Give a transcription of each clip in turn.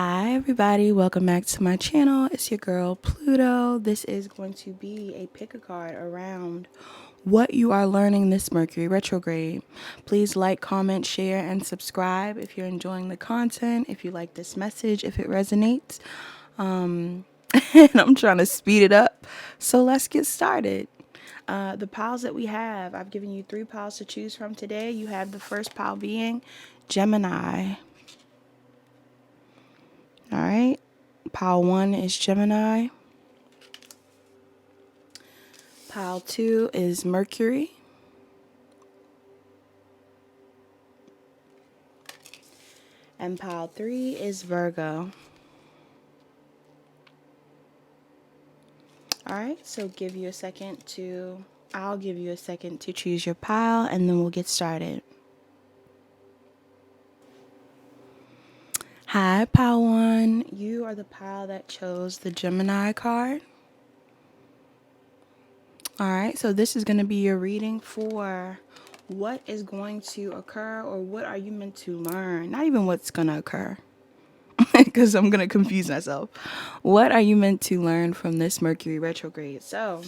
Hi everybody, welcome back to my channel. It's your girl Pluto. This is going to be a pick a card around what you are learning this Mercury retrograde. Please like, comment, share, and subscribe if you're enjoying the content, if you like this message, if it resonates. And I'm trying to speed it up, so let's get started. The piles that we have, I've given you 3 piles to choose from today. You have the first pile being Gemini. All right, pile 1 is Gemini. Pile 2 is Mercury. And pile 3 is Virgo. All right, so I'll give you a second to choose your pile, and then we'll get started. Hi, pile 1. You are the pile that chose the Gemini card. All right, so this is going to be your reading for what is going to occur, or what are you meant to learn. Not even what's going to occur, because I'm going to confuse myself. What are you meant to learn from this Mercury retrograde? So,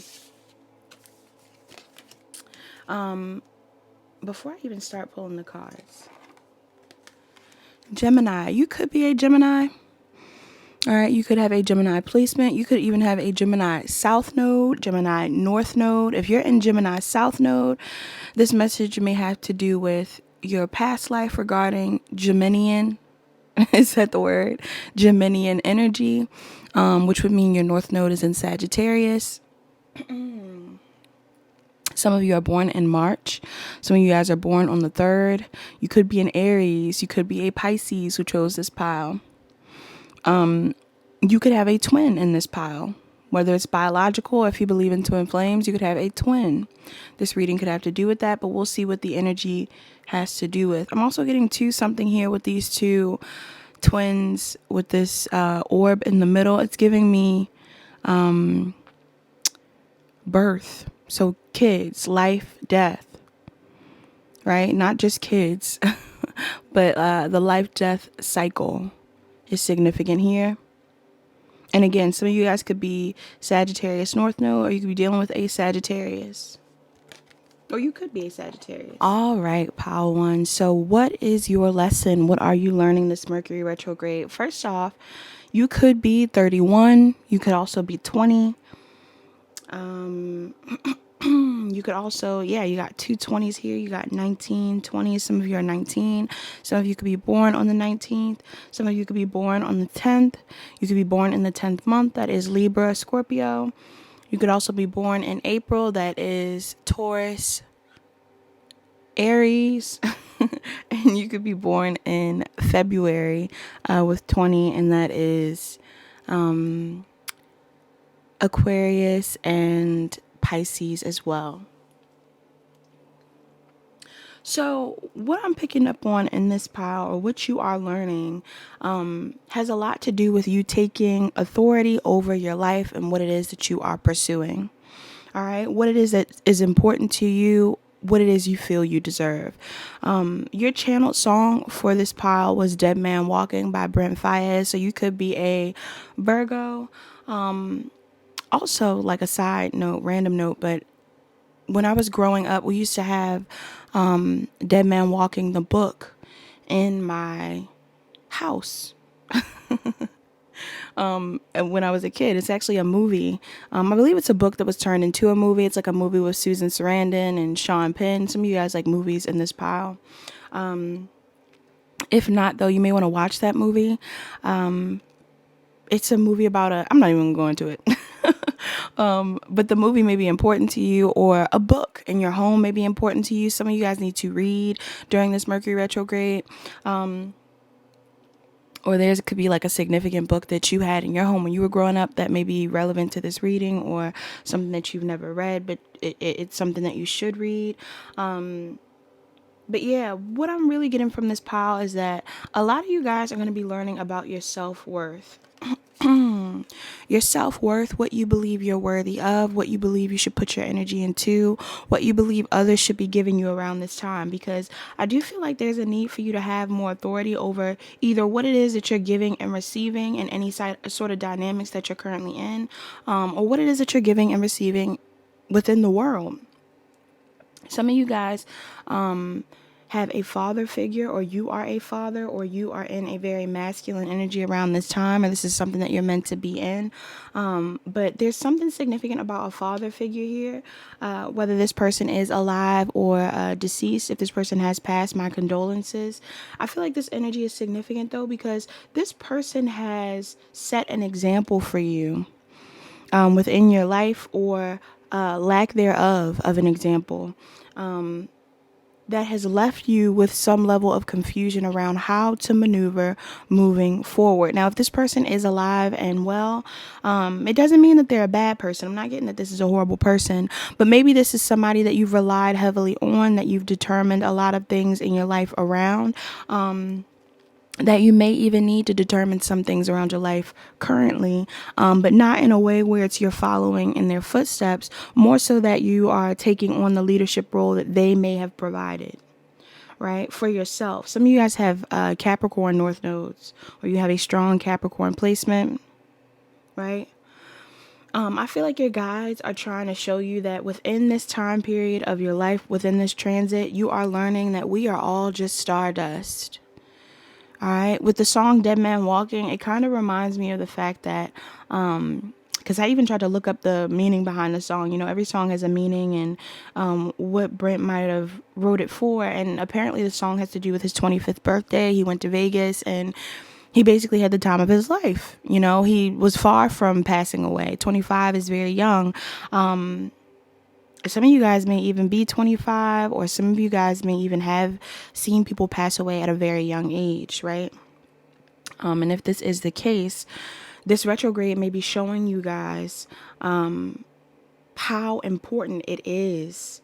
before I even start pulling the cards, Gemini, you could be a Gemini. All right, you could have a Gemini placement. You could even have a Gemini South Node, Gemini North Node. If you're in Gemini South Node, this message may have to do with your past life regarding Geminian, is that the word? Geminian energy, which would mean your North Node is in Sagittarius. Some of you are born in March. Some of you guys are born on the 3rd. You could be an Aries. You could be a Pisces who chose this pile. You could have a twin in this pile. Whether it's biological, if you believe in twin flames, you could have a twin. This reading could have to do with that, but we'll see what the energy has to do with. I'm also getting to something here with these 2 twins with this orb in the middle. It's giving me birth. So kids, life, death, right? Not just kids, but the life-death cycle is significant here. And again, some of you guys could be Sagittarius North Node, or you could be dealing with a Sagittarius. Or you could be a Sagittarius. All right, pile 1. So what is your lesson? What are you learning this Mercury retrograde? First off, you could be 31. You could also be 20. You could also, you got 2 20s here. You got 19, 20s. Some of you are 19. Some of you could be born on the 19th. Some of you could be born on the 10th. You could be born in the 10th month. That is Libra, Scorpio. You could also be born in April. That is Taurus, Aries. And you could be born in February with 20, and that is Aquarius and Pisces as well. So what I'm picking up on in this pile, or what you are learning, has a lot to do with you taking authority over your life and what it is that you are pursuing. All right, what it is that is important to you, what it is you feel you deserve. Your channeled song for this pile was Dead Man Walking by Brent Faiyaz. So you could be a Virgo. Also, like a side note, random note, but when I was growing up, we used to have Dead Man Walking, the book, in my house. And when I was a kid, it's actually a movie. I believe it's a book that was turned into a movie. It's like a movie with Susan Sarandon and Sean Penn. Some of you guys like movies in this pile. If not, though, you may want to watch that movie. It's a movie about I'm not even going to it. But the movie may be important to you, or a book in your home may be important to you. Some of you guys need to read during this Mercury retrograde. Or there could be like a significant book that you had in your home when you were growing up that may be relevant to this reading, or something that you've never read, but it's something that you should read. But yeah, what I'm really getting from this pile is that a lot of you guys are going to be learning about your self-worth. Your self-worth, what you believe you're worthy of, what you believe you should put your energy into, what you believe others should be giving you around this time. Because I do feel like there's a need for you to have more authority over either what it is that you're giving and receiving in any sort of dynamics that you're currently in, or what it is that you're giving and receiving within the world. Some of you guys have a father figure, or you are a father, or you are in a very masculine energy around this time, or this is something that you're meant to be in. But there's something significant about a father figure here, whether this person is alive or deceased. If this person has passed, my condolences. I feel like this energy is significant though, because this person has set an example for you within your life, or lack thereof of an example, that has left you with some level of confusion around how to maneuver moving forward. Now, if this person is alive and well, it doesn't mean that they're a bad person. I'm not getting that this is a horrible person, but maybe this is somebody that you've relied heavily on, that you've determined a lot of things in your life around. That you may even need to determine some things around your life currently, but not in a way where it's you're following in their footsteps, more so that you are taking on the leadership role that they may have provided, right, for yourself. Some of you guys have Capricorn North Nodes, or you have a strong Capricorn placement, right? I feel like your guides are trying to show you that within this time period of your life, within this transit, you are learning that we are all just stardust. All right. With the song Dead Man Walking, it kind of reminds me of the fact that, because I even tried to look up the meaning behind the song. You know, every song has a meaning, and what Brent might have wrote it for. And apparently the song has to do with his 25th birthday. He went to Vegas and he basically had the time of his life. You know, he was far from passing away. 25 is very young. Some of you guys may even be 25, or some of you guys may even have seen people pass away at a very young age, right? And if this is the case, this retrograde may be showing you guys how important it is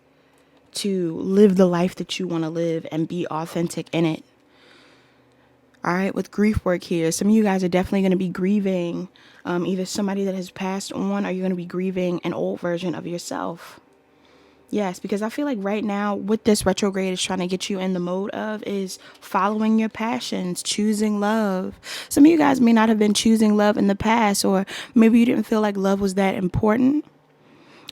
to live the life that you want to live and be authentic in it. All right, with grief work here, some of you guys are definitely going to be grieving either somebody that has passed on, or you're going to be grieving an old version of yourself. Yes, because I feel like right now what this retrograde is trying to get you in the mode of is following your passions, choosing love. Some of you guys may not have been choosing love in the past, or maybe you didn't feel like love was that important.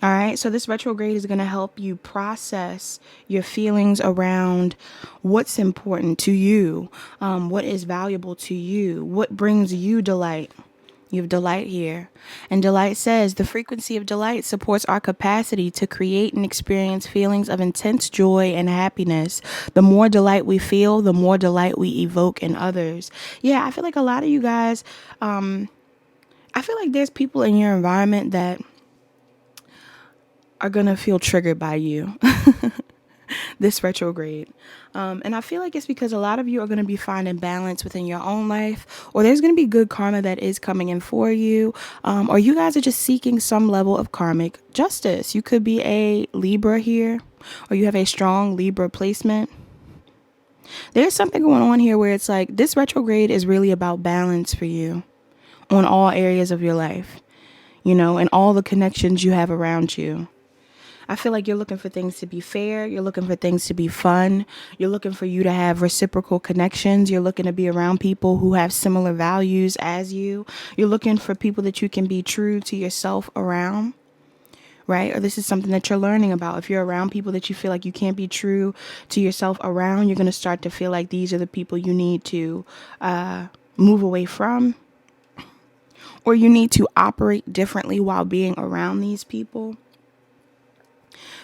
All right, so this retrograde is going to help you process your feelings around what's important to you, what is valuable to you, what brings you delight. You have delight here. And delight says the frequency of delight supports our capacity to create and experience feelings of intense joy and happiness. The more delight we feel, the more delight we evoke in others. Yeah, I feel like a lot of you guys, I feel like there's people in your environment that are going to feel triggered by you. This retrograde. And I feel like it's because a lot of you are going to be finding balance within your own life, or there's going to be good karma that is coming in for you, or you guys are just seeking some level of karmic justice. You could be a Libra here, or you have a strong Libra placement. There's something going on here where it's like this retrograde is really about balance for you on all areas of your life, you know, and all the connections you have around you. I feel like you're looking for things to be fair. You're looking for things to be fun. You're looking for you to have reciprocal connections. You're looking to be around people who have similar values as you. You're looking for people that you can be true to yourself around, right? Or this is something that you're learning about. If you're around people that you feel like you can't be true to yourself around, you're going to start to feel like these are the people you need to move away from, or you need to operate differently while being around these people.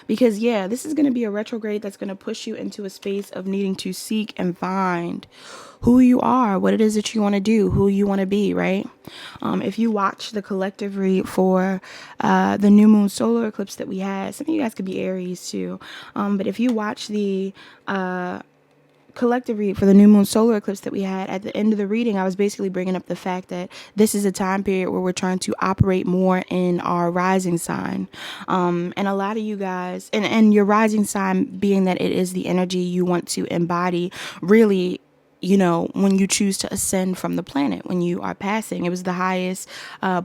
Because, yeah, this is going to be a retrograde that's going to push you into a space of needing to seek and find who you are, what it is that you want to do, who you want to be, right? If you watch the collective read for the new moon solar eclipse that we had, some of you guys could be Aries too. But if you watch the collective read for the new moon solar eclipse that we had, at the end of the reading, I was basically bringing up the fact that this is a time period where we're trying to operate more in our rising sign. And a lot of you guys, and your rising sign being that it is the energy you want to embody, really when you choose to ascend from the planet, when you are passing. It was the highest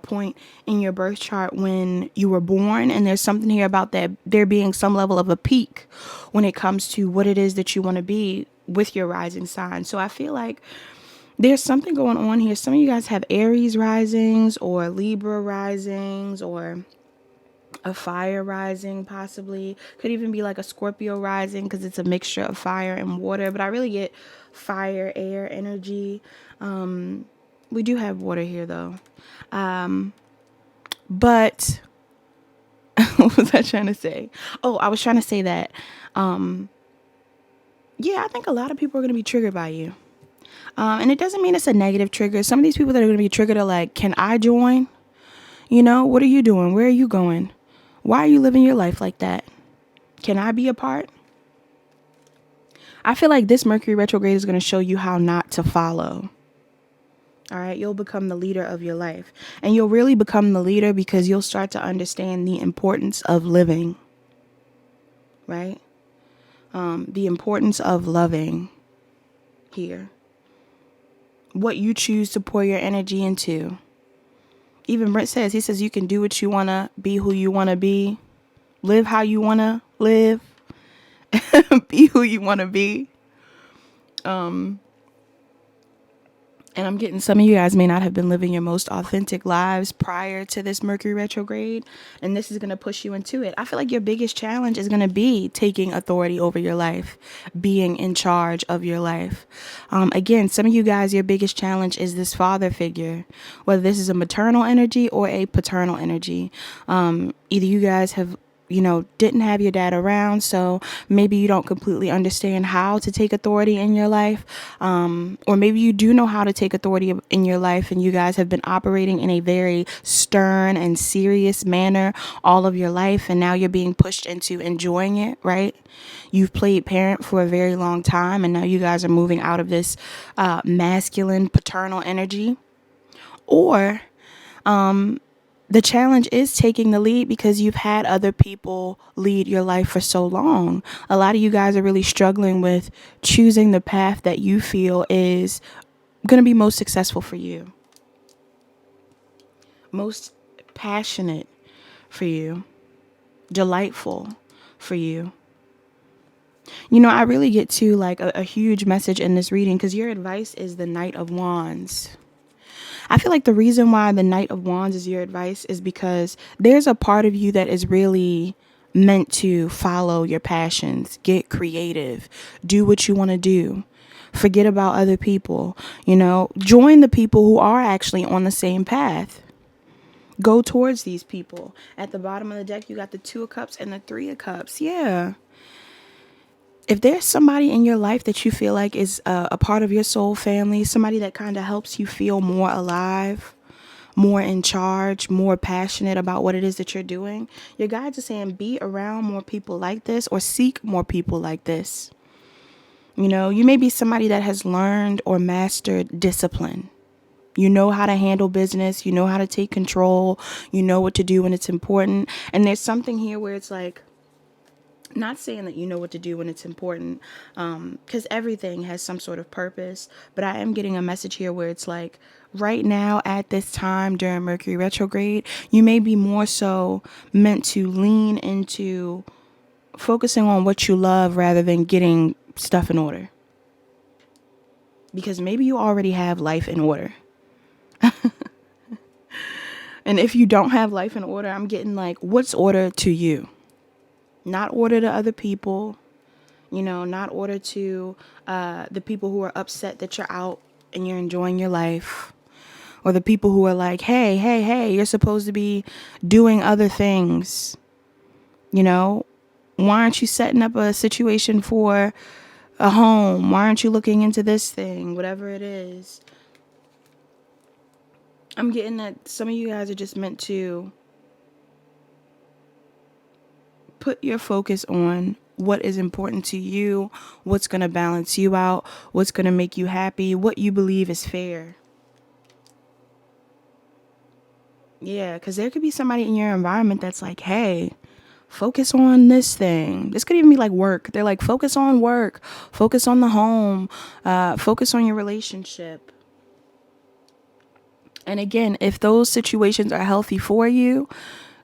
point in your birth chart when you were born. And there's something here about that there being some level of a peak when it comes to what it is that you want to be with your rising sign. So I feel like there's something going on here. Some of you guys have Aries risings or Libra risings or a fire rising, possibly. Could even be like a Scorpio rising because it's a mixture of fire and water. But I really get fire, air, energy. We do have water here though. But what was I trying to say? Oh, I was trying to say that, yeah, I think a lot of people are going to be triggered by you. And it doesn't mean it's a negative trigger. Some of these people that are going to be triggered are like, can I join? What are you doing? Where are you going? Why are you living your life like that? Can I be a part? I feel like this Mercury retrograde is going to show you how not to follow. All right, you'll become the leader of your life. And you'll really become the leader because you'll start to understand the importance of living. Right? The importance of loving here. What you choose to pour your energy into. Even Brent says, he says you can do what you want to, be who you want to be, live how you want to live, be who you want to be. And I'm getting some of you guys may not have been living your most authentic lives prior to this Mercury retrograde. And this is going to push you into it. I feel like your biggest challenge is going to be taking authority over your life, being in charge of your life. Again, some of you guys, your biggest challenge is this father figure, whether this is a maternal energy or a paternal energy. Either you guys have didn't have your dad around, so maybe you don't completely understand how to take authority in your life, or maybe you do know how to take authority in your life and you guys have been operating in a very stern and serious manner all of your life, and now you're being pushed into enjoying it, right? You've played parent for a very long time, and now you guys are moving out of this masculine paternal energy. Or the challenge is taking the lead because you've had other people lead your life for so long. A lot of you guys are really struggling with choosing the path that you feel is going to be most successful for you, most passionate for you, delightful for you. I really get to like a huge message in this reading because your advice is the Knight of Wands. I feel like the reason why the Knight of Wands is your advice is because there's a part of you that is really meant to follow your passions, get creative, do what you want to do, forget about other people, join the people who are actually on the same path. Go towards these people. At the bottom of the deck, you got the Two of Cups and the Three of Cups. Yeah. If there's somebody in your life that you feel like is a part of your soul family, somebody that kind of helps you feel more alive, more in charge, more passionate about what it is that you're doing, your guides are saying be around more people like this or seek more people like this. You may be somebody that has learned or mastered discipline. You know how to handle business. You know how to take control. You know what to do when it's important. And there's something here where it's like, not saying that you know what to do when it's important, because everything has some sort of purpose. But I am getting a message here where it's like right now at this time during Mercury retrograde, you may be more so meant to lean into focusing on what you love rather than getting stuff in order. Because maybe you already have life in order. And if you don't have life in order, I'm getting like, what's order to you? Not order to other people, not order to the people who are upset that you're out and you're enjoying your life. Or the people who are like, hey, you're supposed to be doing other things. Why aren't you setting up a situation for a home? Why aren't you looking into this thing? Whatever it is. I'm getting that some of you guys are just meant to put your focus on what is important to you, what's going to balance you out, what's going to make you happy, what you believe is fair. Yeah, because there could be somebody in your environment that's like, hey, focus on this thing. This could even be like work. They're like, focus on work, focus on the home, focus on your relationship. And again, if those situations are healthy for you,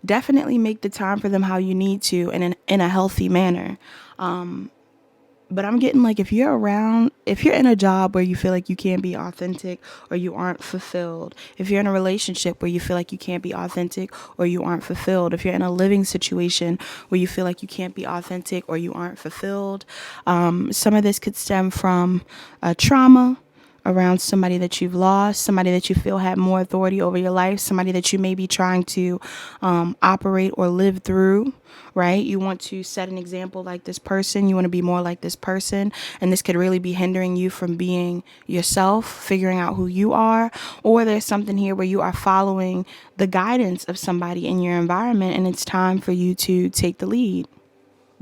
definitely make the time for them how you need to and in a healthy manner. But I'm getting like, if you're in a job where you feel like you can't be authentic or you aren't fulfilled, if you're in a relationship where you feel like you can't be authentic or you aren't fulfilled, if you're in a living situation where you feel like you can't be authentic or you aren't fulfilled, some of this could stem from trauma around somebody that you've lost, somebody that you feel had more authority over your life, somebody that you may be trying to operate or live through, right? You want to set an example like this person. You want to be more like this person. And this could really be hindering you from being yourself, figuring out who you are. Or there's something here where you are following the guidance of somebody in your environment, and it's time for you to take the lead.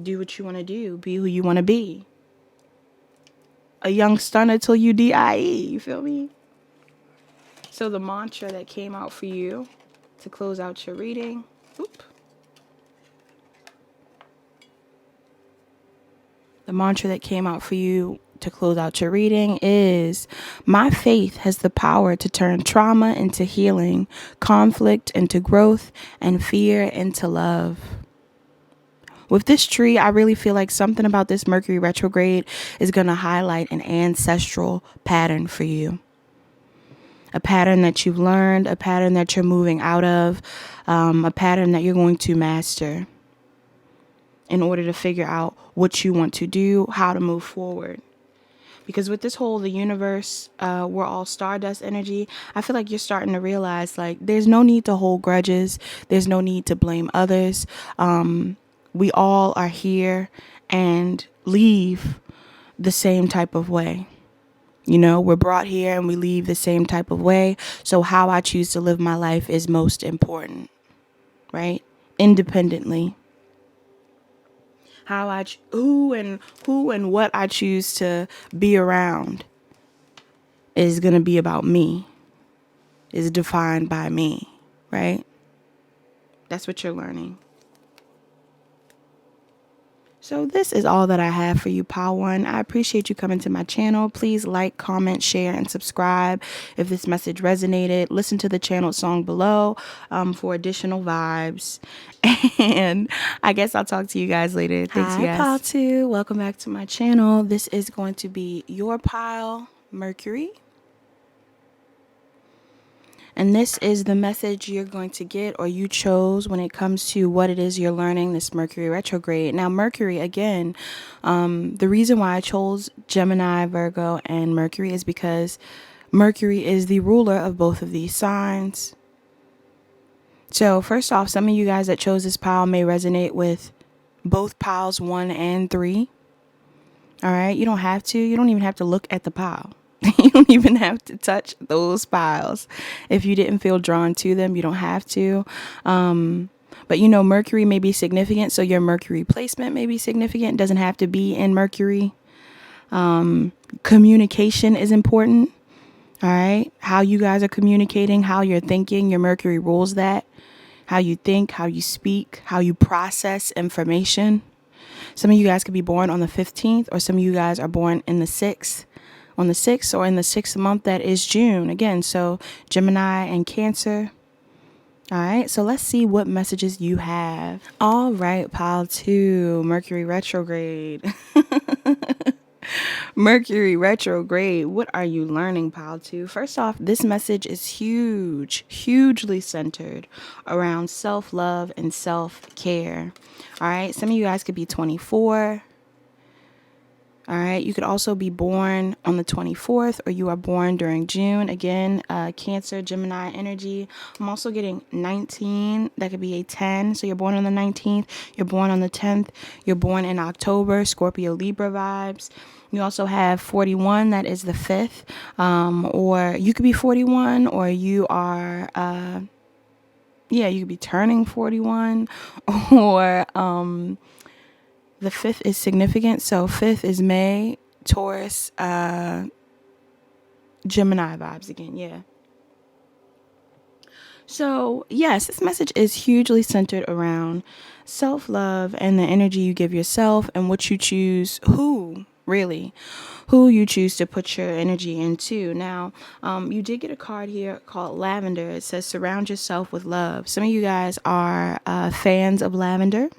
Do what you want to do. Be who you want to be. A young stunner till you die. You feel me? So the mantra that came out for you to close out your reading. The mantra that came out for you to close out your reading is, my faith has the power to turn trauma into healing, conflict into growth, and fear into love. With this tree, I really feel like something about this Mercury retrograde is going to highlight an ancestral pattern for you. A pattern that you've learned, a pattern that you're moving out of, a pattern that you're going to master in order to figure out what you want to do, how to move forward. Because with this whole, the universe, we're all stardust energy, I feel like you're starting to realize, like, there's no need to hold grudges. There's no need to blame others. We all are here and leave the same type of way. You know, we're brought here and we leave the same type of way. So how I choose to live my life is most important, right? Independently. Who and what I choose to be around is going to be about me, is defined by me, right? That's what you're learning. So this is all that I have for you, Pile 1. I appreciate you coming to my channel. Please like, comment, share, and subscribe if this message resonated. Listen to the channel song below for additional vibes. And I guess I'll talk to you guys later. Thanks, you guys. Hi, Pile 2. Welcome back to my channel. This is going to be your pile, Mercury. And this is the message you're going to get, or you chose, when it comes to what it is you're learning this Mercury retrograde. Now, Mercury, again, the reason why I chose Gemini, Virgo, and Mercury is because Mercury is the ruler of both of these signs. So first off, some of you guys that chose this pile may resonate with both piles 1 and 3. All right. You don't have to. You don't even have to look at the pile. You don't even have to touch those piles. If you didn't feel drawn to them, you don't have to. But, you know, Mercury may be significant. So your Mercury placement may be significant. It doesn't have to be in Mercury. Communication is important. All right. How you guys are communicating, how you're thinking, your Mercury rules that. How you think, how you speak, how you process information. Some of you guys could be born on the 15th, or some of you guys are born in the 6th. On the 6th, or in the 6th month, that is June. Again, so Gemini and Cancer. All right, so let's see what messages you have. All right, pile 2, Mercury retrograde. Mercury retrograde. What are you learning, pile 2? First off, this message is hugely centered around self-love and self-care. All right, some of you guys could be 24. All right, you could also be born on the 24th, or you are born during June. Again, Cancer, Gemini energy. I'm also getting 19. That could be a 10. So you're born on the 19th. You're born on the 10th. You're born in October. Scorpio, Libra vibes. You also have 41. That is the 5th. Or you could be 41, or you are, you could be turning 41, or, the 5th is significant. So 5th is May, Taurus, Gemini vibes again. Yeah. So, yes, this message is hugely centered around self-love and the energy you give yourself and what you choose, who you choose to put your energy into. Now, you did get a card here called Lavender. It says surround yourself with love. Some of you guys are fans of lavender.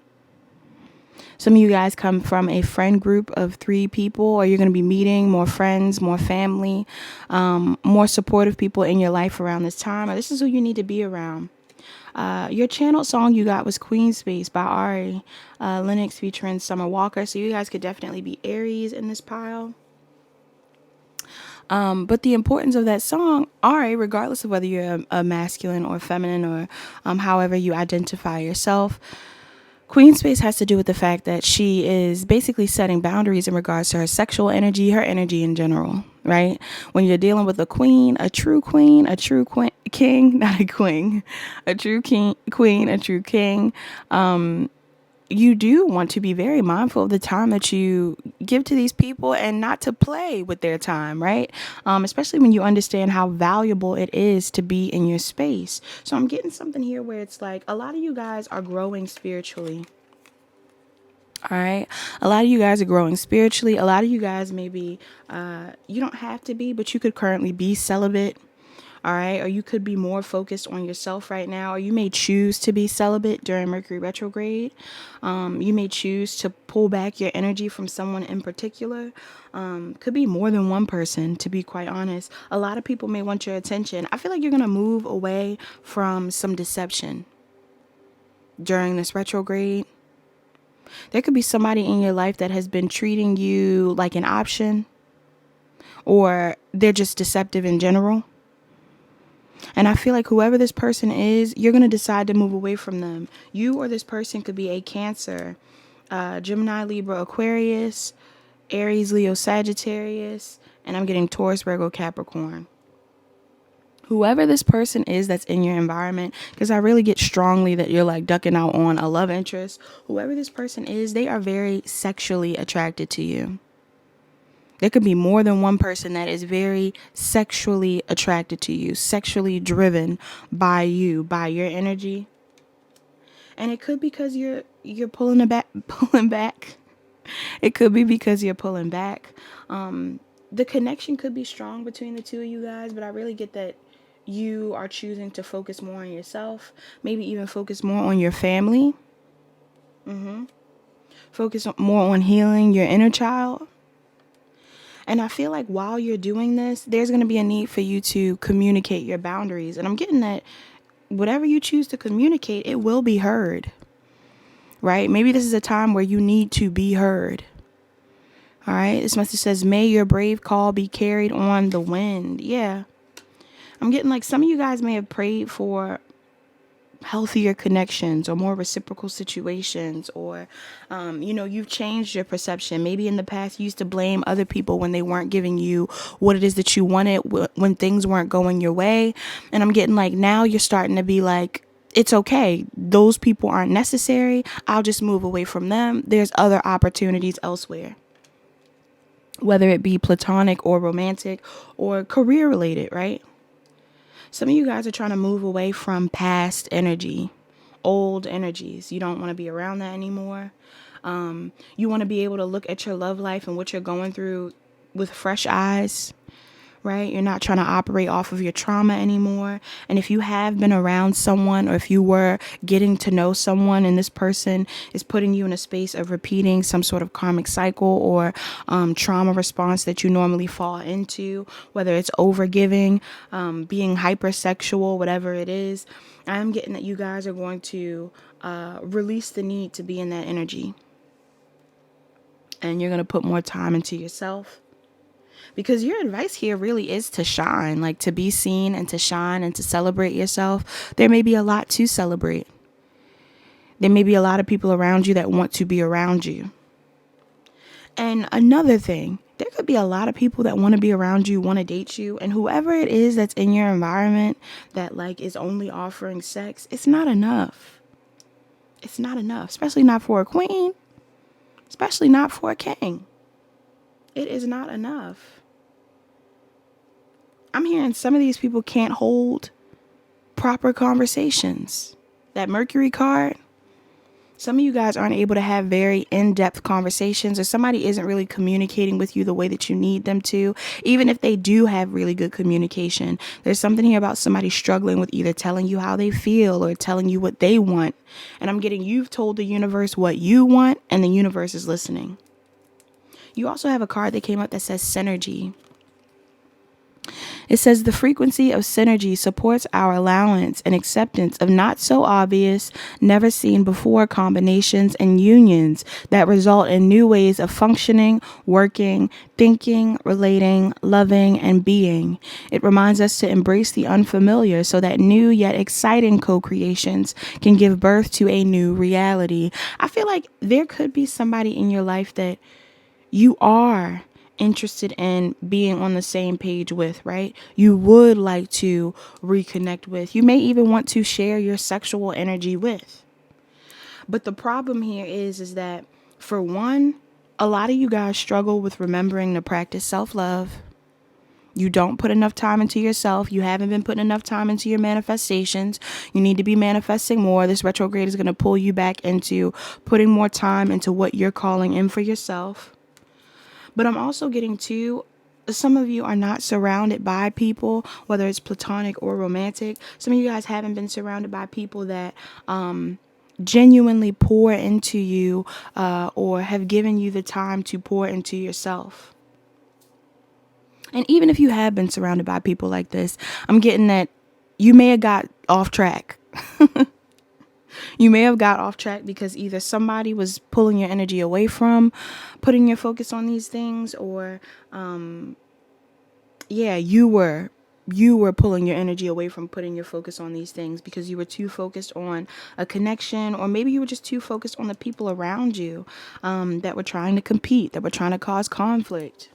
Some of you guys come from a friend group of 3 people, or you're going to be meeting more friends, more family, more supportive people in your life around this time. Or this is who you need to be around. Your channeled song you got was Queen Space by Ari Lennox featuring Summer Walker. So you guys could definitely be Aries in this pile. But the importance of that song, Ari, regardless of whether you're a masculine or feminine or however you identify yourself, Queen Space has to do with the fact that she is basically setting boundaries in regards to her sexual energy, her energy in general, right? When you're dealing with a queen, a true king, not a queen, a true queen, a true king, you do want to be very mindful of the time that you give to these people and not to play with their time, right? Especially when you understand how valuable it is to be in your space. So I'm getting something here where it's like a lot of you guys are growing spiritually. All right. A lot of you guys are growing spiritually. A lot of you guys maybe, you don't have to be, but you could currently be celibate. All right. Or you could be more focused on yourself right now. Or you may choose to be celibate during Mercury retrograde. You may choose to pull back your energy from someone in particular. Could be more than one person, to be quite honest. A lot of people may want your attention. I feel like you're going to move away from some deception during this retrograde. There could be somebody in your life that has been treating you like an option, or they're just deceptive in general. And I feel like whoever this person is, you're going to decide to move away from them. You or this person could be a Cancer, Gemini, Libra, Aquarius, Aries, Leo, Sagittarius, and I'm getting Taurus, Virgo, Capricorn. Whoever this person is that's in your environment, because I really get strongly that you're like ducking out on a love interest. Whoever this person is, they are very sexually attracted to you. There could be more than one person that is very sexually attracted to you, sexually driven by you, by your energy. And it could be because you're pulling back. It could be because you're pulling back. The connection could be strong between the two of you guys, but I really get that you are choosing to focus more on yourself, maybe even focus more on your family. Focus more on healing your inner child. And I feel like while you're doing this, there's going to be a need for you to communicate your boundaries. And I'm getting that whatever you choose to communicate, it will be heard, right? Maybe this is a time where you need to be heard. All right. This message says, may your brave call be carried on the wind. Yeah. I'm getting like some of you guys may have prayed for healthier connections or more reciprocal situations, or you've changed your perception. Maybe in the past you used to blame other people when they weren't giving you what it is that you wanted, when things weren't going your way. And I'm getting like now you're starting to be like, it's okay, those people aren't necessary, I'll just move away from them. There's other opportunities elsewhere, whether it be platonic or romantic or career related, right? Some of you guys are trying to move away from past energy, old energies. You don't want to be around that anymore. You want to be able to look at your love life and what you're going through with fresh eyes, right? You're not trying to operate off of your trauma anymore. And if you have been around someone, or if you were getting to know someone and this person is putting you in a space of repeating some sort of karmic cycle or trauma response that you normally fall into, whether it's overgiving, being hypersexual, whatever it is, I'm getting that you guys are going to release the need to be in that energy. And you're going to put more time into yourself. Because your advice here really is to shine, like to be seen and to shine and to celebrate yourself. There may be a lot to celebrate. There may be a lot of people around you that want to be around you. And another thing, there could be a lot of people that want to be around you, want to date you. And whoever it is that's in your environment that like is only offering sex, it's not enough. It's not enough, especially not for a queen, especially not for a king. It is not enough. I'm hearing some of these people can't hold proper conversations. That Mercury card, some of you guys aren't able to have very in-depth conversations, or somebody isn't really communicating with you the way that you need them to. Even if they do have really good communication, there's something here about somebody struggling with either telling you how they feel or telling you what they want. And I'm getting, you've told the universe what you want, and the universe is listening. You also have a card that came up that says synergy. It says the frequency of synergy supports our allowance and acceptance of not so obvious, never seen before combinations and unions that result in new ways of functioning, working, thinking, relating, loving, and being. It reminds us to embrace the unfamiliar so that new yet exciting co-creations can give birth to a new reality. I feel like there could be somebody in your life that you are interested in being on the same page with, right? You would like to reconnect with. You may even want to share your sexual energy with. But the problem here is that, for one, a lot of you guys struggle with remembering to practice self-love. You don't put enough time into yourself. You haven't been putting enough time into your manifestations. You need to be manifesting more. This retrograde is going to pull you back into putting more time into what you're calling in for yourself. But I'm also getting to, some of you are not surrounded by people, whether it's platonic or romantic. Some of you guys haven't been surrounded by people that genuinely pour into you or have given you the time to pour into yourself. And even if you have been surrounded by people like this, I'm getting that you may have got off track. You may have got off track because either somebody was pulling your energy away from putting your focus on these things, or you were pulling your energy away from putting your focus on these things because you were too focused on a connection, or maybe you were just too focused on the people around you that were trying to compete, that were trying to cause conflict.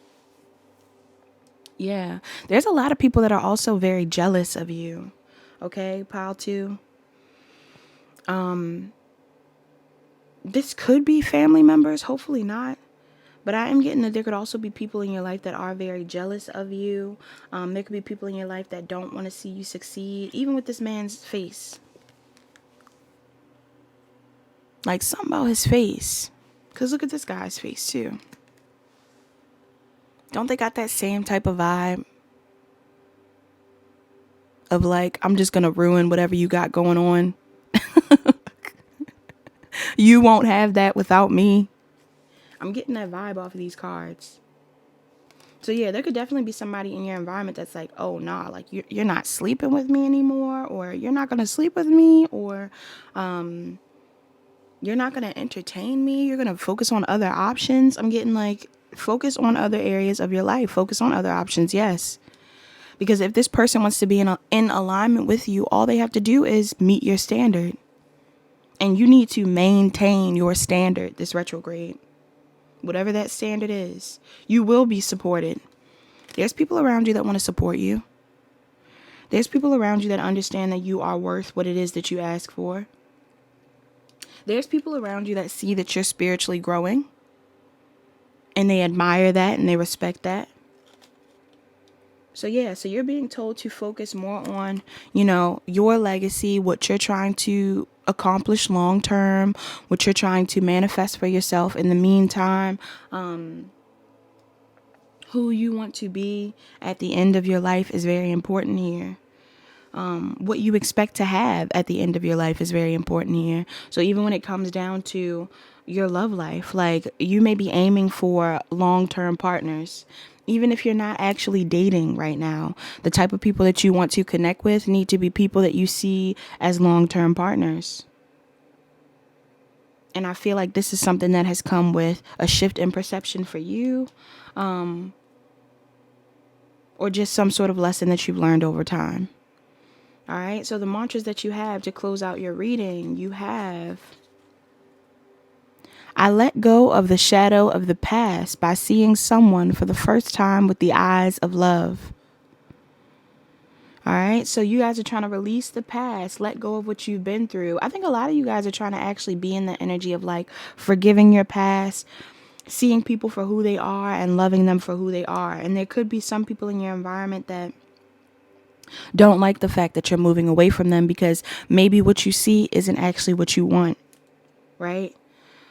Yeah, there's a lot of people that are also very jealous of you. Okay, pile 2. This could be family members, hopefully not. But I am getting that there could also be people in your life that are very jealous of you. There could be people in your life that don't want to see you succeed, even with this man's face. Like, something about his face. Because look at this guy's face, too. Don't they got that same type of vibe? Of like, I'm just going to ruin whatever you got going on. You won't have that without me. I'm getting that vibe off of these cards. So yeah, there could definitely be somebody in your environment that's like, oh nah, like you're not sleeping with me anymore, or you're not gonna sleep with me, or you're not gonna entertain me. You're gonna focus on other options. I'm getting like, focus on other areas of your life. Focus on other options, yes. Because if this person wants to be in alignment with you, all they have to do is meet your standard. And you need to maintain your standard this retrograde. Whatever that standard is, you will be supported. There's people around you that want to support you. There's people around you that understand that you are worth what it is that you ask for. There's people around you that see that you're spiritually growing, and they admire that and they respect that. So yeah, so you're being told to focus more on, your legacy, what you're trying to accomplish long term, what you're trying to manifest for yourself in the meantime, who you want to be at the end of your life is very important here. What you expect to have at the end of your life is very important here. So even when it comes down to your love life, like, you may be aiming for long-term partners. Even if you're not actually dating right now, the type of people that you want to connect with need to be people that you see as long-term partners. And I feel like this is something that has come with a shift in perception for you, or just some sort of lesson that you've learned over time. All right, so the mantras that you have to close out your reading, you have: I let go of the shadow of the past by seeing someone for the first time with the eyes of love. All right, so you guys are trying to release the past, let go of what you've been through. I think a lot of you guys are trying to actually be in the energy of like forgiving your past, seeing people for who they are and loving them for who they are. And there could be some people in your environment that Don't like the fact that you're moving away from them because maybe what you see isn't actually what you want, right?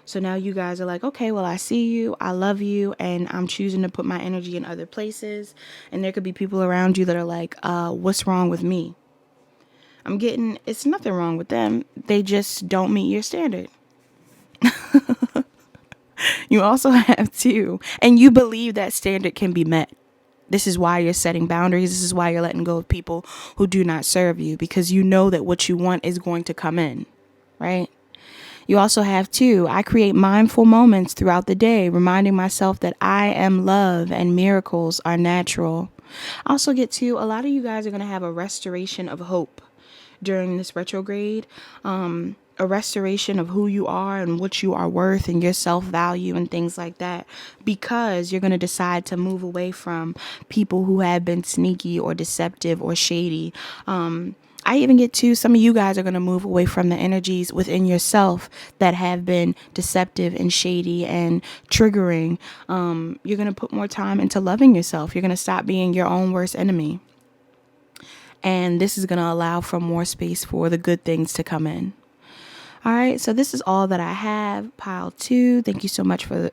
So now you guys are like, okay, well, I see you, I love you, and I'm choosing to put my energy in other places. And there could be people around you that are like, what's wrong with me? I'm getting, it's nothing wrong with them. They just don't meet your standard. You also have to, and you believe that standard can be met. This is why you're setting boundaries. This is why you're letting go of people who do not serve you, because you know that what you want is going to come in, right? You also have to, I create mindful moments throughout the day, reminding myself that I am love and miracles are natural. I also get to, a lot of you guys are going to have a restoration of hope during this retrograde. A restoration of who you are and what you are worth and your self-value and things like that, because you're going to decide to move away from people who have been sneaky or deceptive or shady. I even get to, some of you guys are going to move away from the energies within yourself that have been deceptive and shady and triggering. You're going to put more time into loving yourself. You're going to stop being your own worst enemy. And this is going to allow for more space for the good things to come in. All right, so this is all that I have. Pile 2. Thank you so much for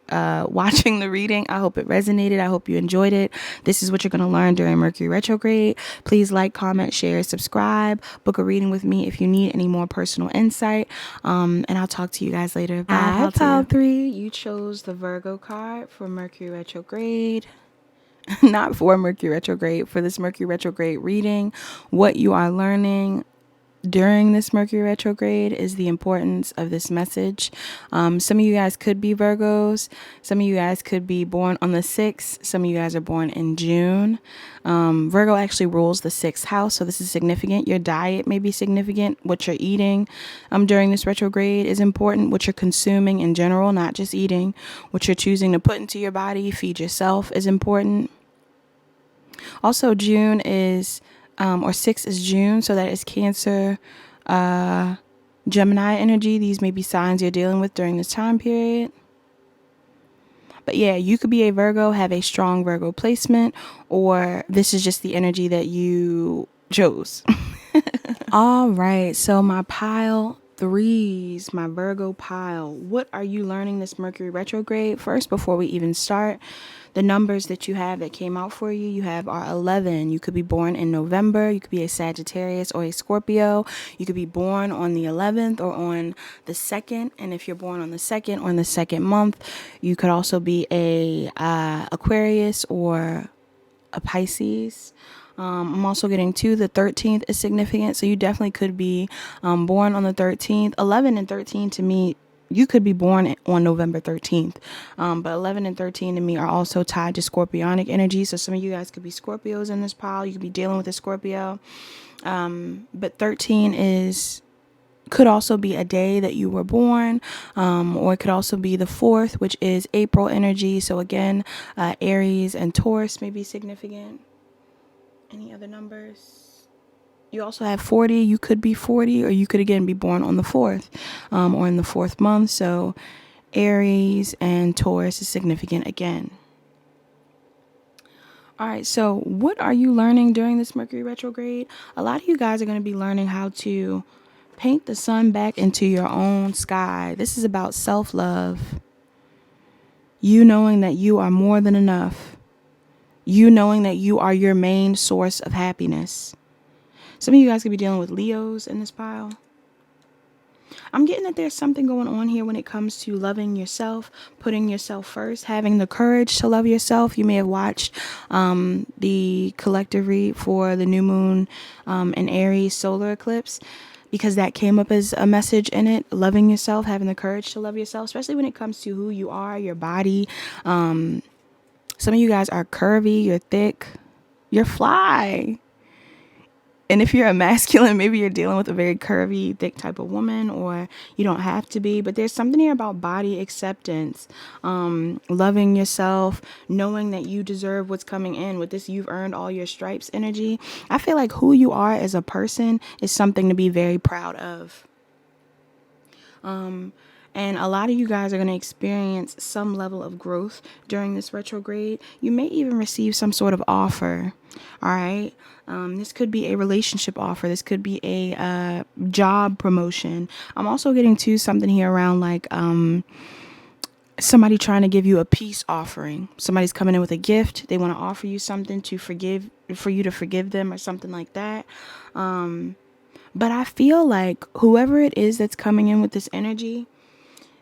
watching the reading. I hope it resonated. I hope you enjoyed it. This is what you're going to learn during Mercury retrograde. Please like, comment, share, subscribe. Book a reading with me if you need any more personal insight. And I'll talk to you guys later. Bye. Pile 3. You chose the Virgo card for Mercury retrograde. Not for Mercury retrograde, for this Mercury retrograde reading. What you are learning during this Mercury retrograde is the importance of this message. Some of you guys could be Virgos. Some of you guys could be born on the 6th. Some of you guys are born in June. Virgo actually rules the 6th house, so this is significant. Your diet may be significant. What you're eating during this retrograde is important. What you're consuming in general, not just eating. What you're choosing to put into your body, feed yourself, is important. Also, June is or 6 is June, so that is Cancer, Gemini energy. These may be signs you're dealing with during this time period. But yeah, you could be a Virgo, have a strong Virgo placement, or this is just the energy that you chose. All right, so my pile 3s, my Virgo pile. What are you learning this Mercury retrograde? First, before we even start, the numbers that you have that came out for you, you have are 11. You could be born in November. You could be a Sagittarius or a Scorpio. You could be born on the 11th or on the 2nd. And if you're born on the 2nd or in the 2nd month, you could also be a Aquarius or a Pisces. I'm also getting to the 13th is significant. So you definitely could be born on the 13th. 11 and 13 to me, you could be born on November 13th. But 11 and 13 to me are also tied to Scorpionic energy. So some of you guys could be Scorpios in this pile. You could be dealing with a Scorpio. But 13 could also be a day that you were born, or it could also be the 4th, which is April energy. So again, Aries and Taurus may be significant. Any other numbers? You also have 40. You could be 40, or you could again be born on the 4th, or in the 4th month. So Aries and Taurus is significant again. All right, so what are you learning during this Mercury retrograde? A lot of you guys are going to be learning how to paint the sun back into your own sky. This is about self-love. You knowing that you are more than enough. You knowing that you are your main source of happiness. Some of you guys could be dealing with Leos in this pile. I'm getting that there's something going on here when it comes to loving yourself, putting yourself first, having the courage to love yourself. You may have watched the collective read for the new moon and Aries solar eclipse, because that came up as a message in it. Loving yourself, having the courage to love yourself, especially when it comes to who you are, your body. Some of you guys are curvy, you're thick, you're fly. And if you're a masculine, maybe you're dealing with a very curvy, thick type of woman, or you don't have to be. But there's something here about body acceptance, loving yourself, knowing that you deserve what's coming in. With this, you've earned all your stripes energy. I feel like who you are as a person is something to be very proud of. And a lot of you guys are going to experience some level of growth during this retrograde. You may even receive some sort of offer. All right. This could be a relationship offer. This could be a job promotion. I'm also getting to something here around like somebody trying to give you a peace offering. Somebody's coming in with a gift. They want to offer you something for you to forgive them or something like that. But I feel like whoever it is that's coming in with this energy,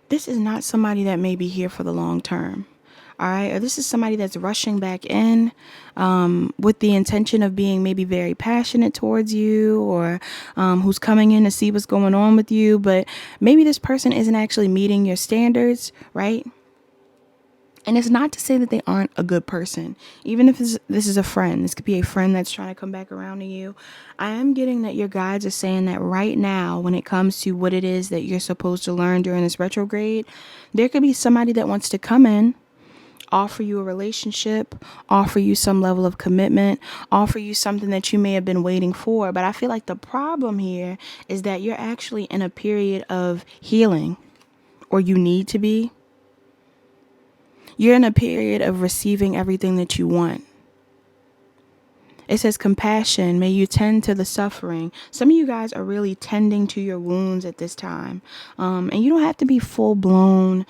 this is not somebody that may be here for the long term. All right. Or this is somebody that's rushing back in with the intention of being maybe very passionate towards you, or who's coming in to see what's going on with you. But maybe this person isn't actually meeting your standards. Right. And it's not to say that they aren't a good person. Even if this is a friend, this could be a friend that's trying to come back around to you. I am getting that your guides are saying that right now, when it comes to what it is that you're supposed to learn during this retrograde, there could be somebody that wants to come in, offer you a relationship, offer you some level of commitment, offer you something that you may have been waiting for. But I feel like the problem here is that you're actually in a period of healing, or you need to be. You're in a period of receiving everything that you want. It says compassion. May you tend to the suffering. Some of you guys are really tending to your wounds at this time. And you don't have to be full blown,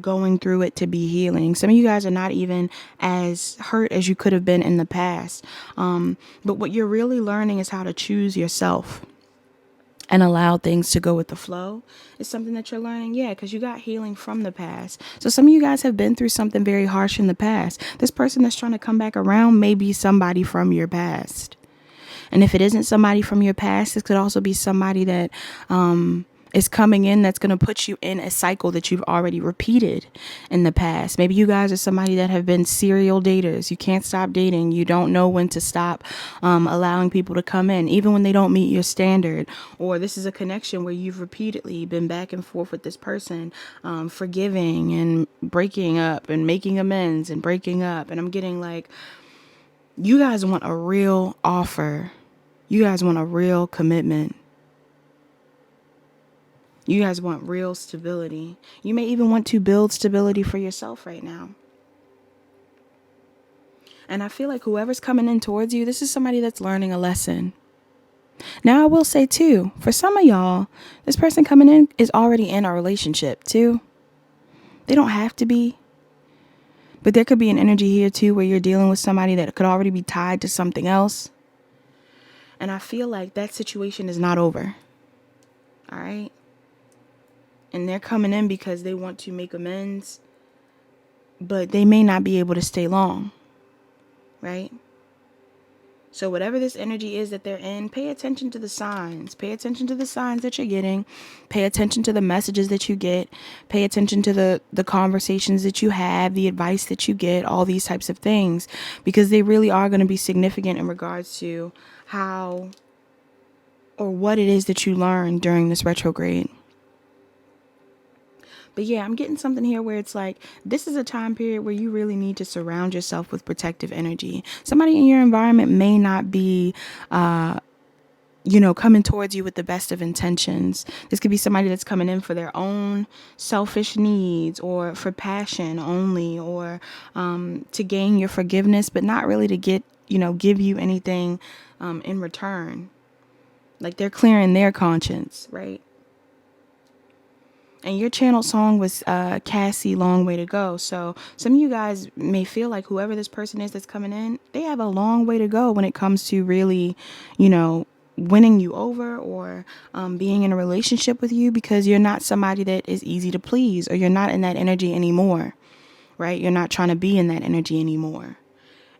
going through it to be healing. Some of you guys are not even as hurt as you could have been in the past. But what you're really learning is how to choose yourself and allow things to go with the flow. Is something that you're learning. Yeah, because you got healing from the past. So some of you guys have been through something very harsh in the past. This person that's trying to come back around may be somebody from your past. And if it isn't somebody from your past, this could also be somebody that is coming in that's going to put you in a cycle that you've already repeated in the past. Maybe you guys are somebody that have been serial daters. You can't stop dating. You don't know when to stop allowing people to come in, even when they don't meet your standard. Or this is a connection where you've repeatedly been back and forth with this person, forgiving and breaking up and making amends and breaking up. And I'm getting like, you guys want a real offer. You guys want a real commitment. You guys want real stability. You may even want to build stability for yourself right now. And I feel like whoever's coming in towards you, this is somebody that's learning a lesson. Now, I will say too, for some of y'all, this person coming in is already in a relationship too. They don't have to be. But there could be an energy here too where you're dealing with somebody that could already be tied to something else. And I feel like that situation is not over. All right. And they're coming in because they want to make amends, but they may not be able to stay long, right? So whatever this energy is that they're in, pay attention to the signs. Pay attention to the signs that you're getting. Pay attention to the messages that you get. Pay attention to the conversations that you have, the advice that you get, all these types of things, because they really are going to be significant in regards to how or what it is that you learn during this retrograde. But yeah, I'm getting something here where it's like, this is a time period where you really need to surround yourself with protective energy. Somebody in your environment may not be, coming towards you with the best of intentions. This could be somebody that's coming in for their own selfish needs, or for passion only, or to gain your forgiveness, but not really to give you anything in return. Like they're clearing their conscience, right? And your channel song was Cassie, Long Way to Go. So some of you guys may feel like whoever this person is that's coming in, they have a long way to go when it comes to really, winning you over, or being in a relationship with you, because you're not somebody that is easy to please, or you're not in that energy anymore, right? You're not trying to be in that energy anymore.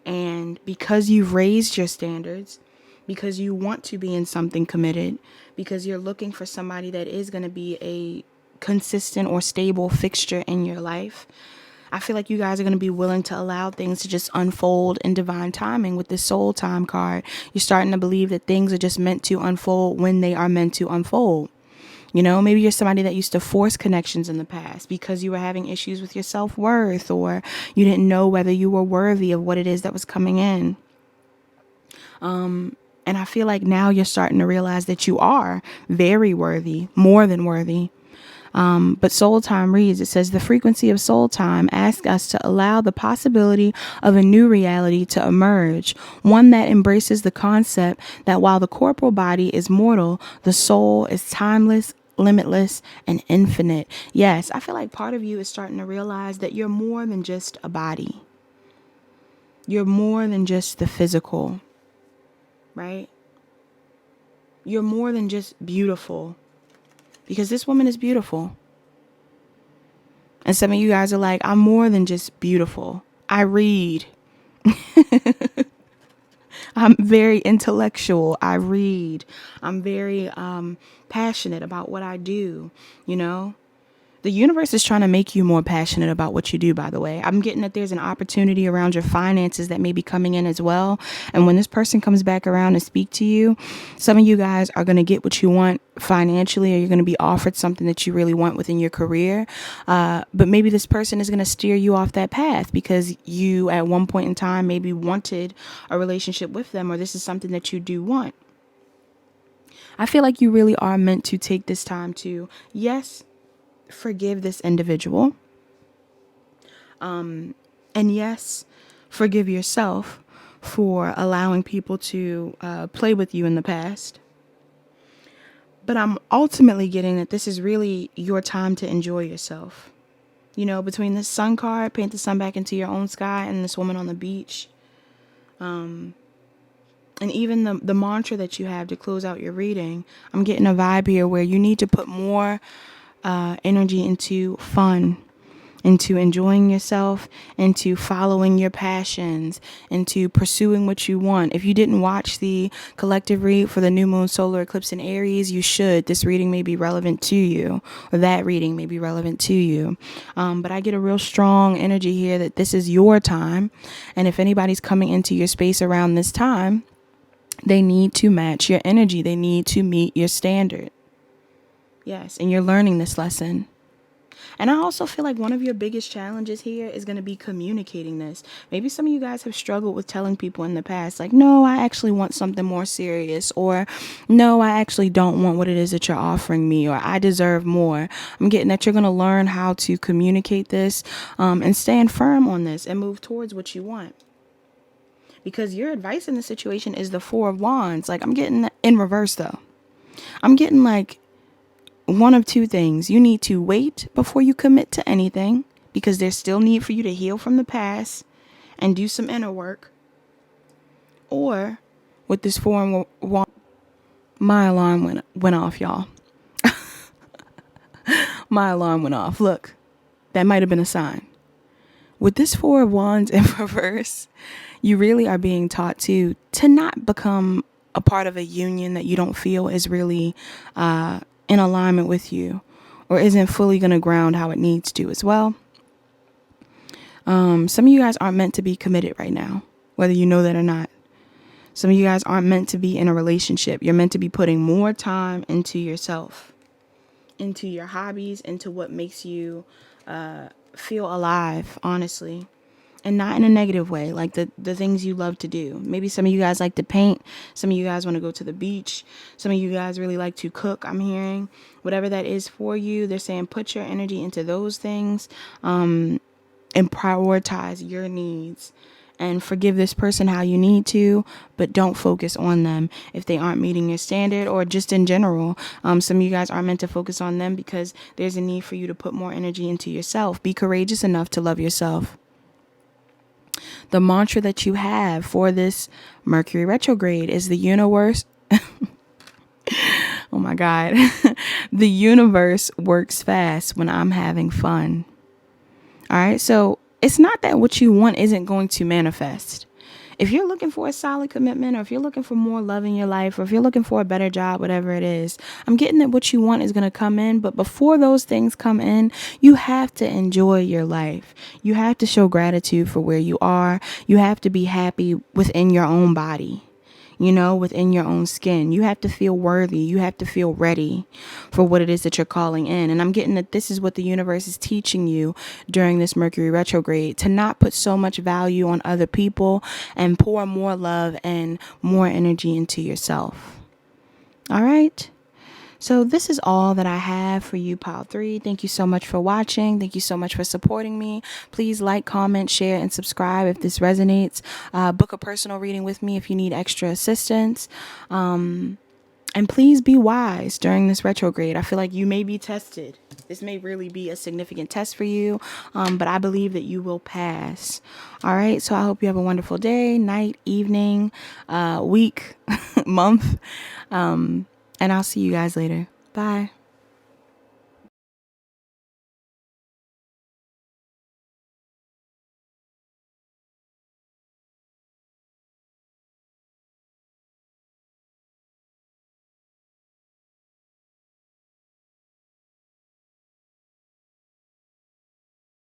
And because you've raised your standards, because you want to be in something committed, because you're looking for somebody that is going to be a consistent or stable fixture in your life, I feel like you guys are going to be willing to allow things to just unfold in divine timing. With this soul time card, you're starting to believe that things are just meant to unfold when they are meant to unfold. Maybe you're somebody that used to force connections in the past because you were having issues with your self-worth, or you didn't know whether you were worthy of what it is that was coming in. And I feel like now you're starting to realize that you are very worthy, more than worthy. But soul time reads, it says, the frequency of soul time asks us to allow the possibility of a new reality to emerge, one that embraces the concept that while the corporal body is mortal, the soul is timeless, limitless, and infinite. Yes, I feel like part of you is starting to realize that you're more than just a body. You're more than just the physical, right? You're more than just beautiful, because this woman is beautiful. And some of you guys are like, I'm more than just beautiful. I read. I'm very intellectual. I read. I'm very passionate about what I do, you know? The universe is trying to make you more passionate about what you do, by the way. I'm getting that there's an opportunity around your finances that may be coming in as well. And when this person comes back around and speak to you, some of you guys are going to get what you want financially, or you're going to be offered something that you really want within your career. But maybe this person is going to steer you off that path because you at one point in time maybe wanted a relationship with them, or this is something that you do want. I feel like you really are meant to take this time to, yes, forgive this individual. And yes, forgive yourself for allowing people to play with you in the past. But I'm ultimately getting that this is really your time to enjoy yourself. You know, between this sun card, paint the sun back into your own sky, and this woman on the beach. And even the mantra that you have to close out your reading, I'm getting a vibe here where you need to put more energy into fun, into enjoying yourself, into following your passions, into pursuing what you want. If you didn't watch the collective read for the new moon solar eclipse in Aries, you should. This reading may be relevant to you, or that reading may be relevant to you. But I get a real strong energy here that this is your time. And if anybody's coming into your space around this time, they need to match your energy. They need to meet your standard. Yes, and you're learning this lesson. And I also feel like one of your biggest challenges here is going to be communicating this. Maybe some of you guys have struggled with telling people in the past, like, no, I actually want something more serious, or no, I actually don't want what it is that you're offering me, or I deserve more. I'm getting that you're going to learn how to communicate this and stand firm on this and move towards what you want. Because your advice in this situation is the Four of Wands. Like, I'm getting in reverse, though. I'm getting like one of two things. You need to wait before you commit to anything, because there's still need for you to heal from the past and do some inner work. Or with this Four of Wands, my alarm went off, y'all. My alarm went off. Look, that might have been a sign. With this Four of Wands in reverse, you really are being taught to not become a part of a union that you don't feel is really in alignment with you, or isn't fully going to ground how it needs to as well. Some of you guys aren't meant to be committed right now, whether you know that or not. Some of you guys aren't meant to be in a relationship. You're meant to be putting more time into yourself, into your hobbies, into what makes you feel alive, honestly. And not in a negative way, like the things you love to do. Maybe some of you guys like to paint. Some of you guys want to go to the beach. Some of you guys really like to cook, I'm hearing. Whatever that is for you, they're saying put your energy into those things and prioritize your needs. And forgive this person how you need to, but don't focus on them if they aren't meeting your standard, or just in general. Some of you guys aren't meant to focus on them because there's a need for you to put more energy into yourself. Be courageous enough to love yourself. The mantra that you have for this Mercury retrograde is the universe. Oh my God. The universe works fast when I'm having fun. All right. So it's not that what you want isn't going to manifest. If you're looking for a solid commitment, or if you're looking for more love in your life, or if you're looking for a better job, whatever it is, I'm getting that what you want is going to come in. But before those things come in, you have to enjoy your life. You have to show gratitude for where you are. You have to be happy within your own body, you know, within your own skin. You have to feel worthy. You have to feel ready for what it is that you're calling in. And I'm getting that this is what the universe is teaching you during this Mercury retrograde, to not put so much value on other people and pour more love and more energy into yourself. All right. So this is all that I have for you, Pile 3. Thank you so much for watching. Thank you so much for supporting me. Please like, comment, share, and subscribe if this resonates. Book a personal reading with me if you need extra assistance. And please be wise during this retrograde. I feel like you may be tested. This may really be a significant test for you, but I believe that you will pass. All right, so I hope you have a wonderful day, night, evening, week, month, and I'll see you guys later. Bye.